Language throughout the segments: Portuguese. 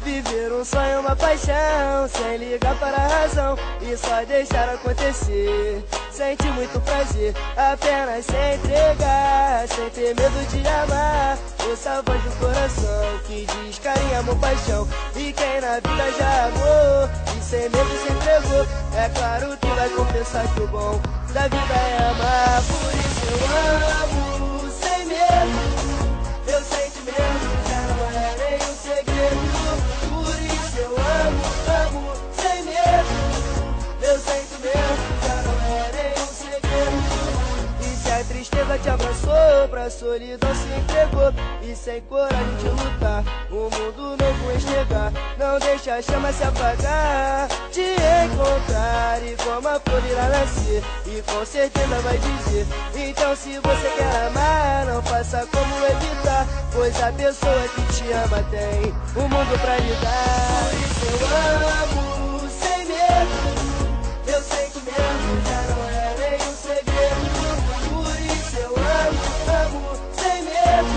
Viver um sonho, uma paixão, sem ligar para a razão e só deixar acontecer. Sente muito prazer, apenas se entregar, sem ter medo de amar. Ouça a voz do coração que diz carinho, amor, paixão. E quem na vida já amou e sem medo se entregou, é claro que vai confessar que o bom da vida é amar. Por isso eu amo sem medo, meu sentimento já não é nenhum segredo. Eu amo sem medo, meu sentimento já não é nenhum segredo. E se a tristeza te abraçou, pra solidão se entregou, e sem coragem de lutar, um mundo novo enxergar, não deixa a chama se apagar, te encontrar e como a flor irá nascer, e com certeza vai dizer, então se você quer amar, não faça como evitar, pois a pessoa que te ama tem o mundo pra lhe dar. Por isso eu amo sem medo, meu sentimento já não é nenhum segredo. Por isso eu amo sem medo,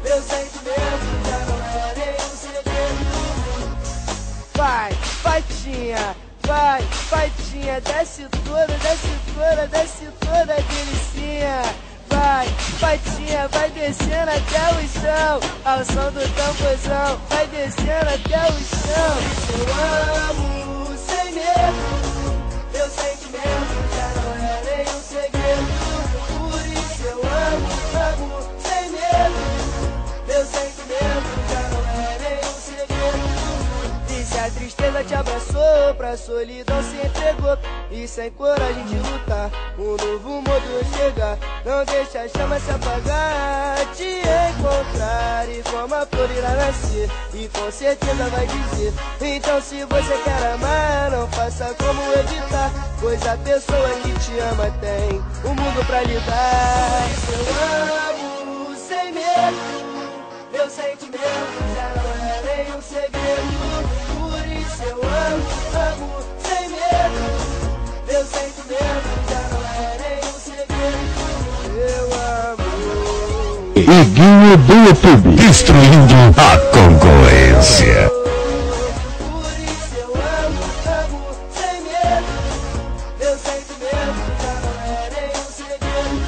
meu sentimento já não é nenhum segredo. Vai, Fatinha, Fatinha, desce toda, delicinha. Vai, Fatinha, vai descendo até o chão, ao som do tamborzão, vai descendo até o chão. Eu amo sem medo, meu sentimento já não é nenhum segredo. Por isso eu amo sem medo, meu sentimento já não é nenhum segredo. E se a tristeza te abraçou, pra solidão se entregou, e sem coragem de lutar, um novo modo chegar, não deixa a chama se apagar, te encontrar e como a flor irá nascer, e com certeza vai dizer, então se você quer amar, não faça como evitar, pois a pessoa que te ama tem o mundo pra lhe dar. Eu amo sem medo, meu sentimento já não é nenhum segredo. Por isso eu amo sem medo, meu sentimento já não é nenhum segredo. Eu amo. Iguinho do YouTube, destruindo a concorrência. Por isso eu amo sem medo, meu sentimento já não é nenhum segredo.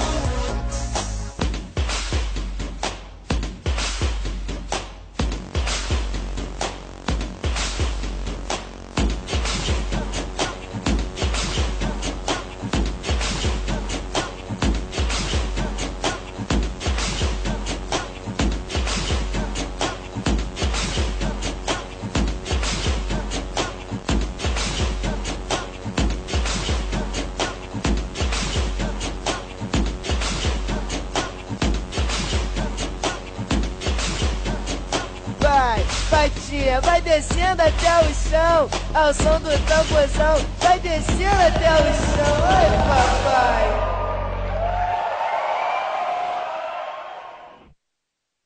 Vai, Fatinha, vai descendo até o chão, ao som do tamborzão, vai descendo até o chão, ai papai.